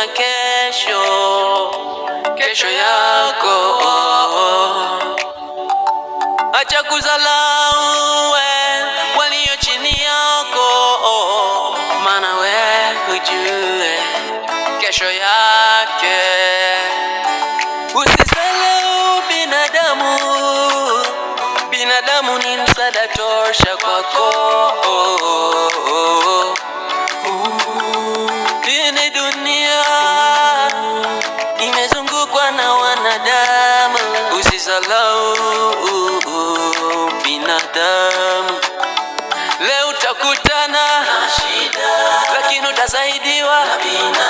ya kesho yako. Acha kuzalau walio chini yako, maana we hujue kesho yake. Usisalau binadamu ni msaada tosha kwako. Hii dunia imezungukwa na wanadamu. Usisalau binadamu. Leo utakutana na shida, lakini utasaidiwa na binadamu.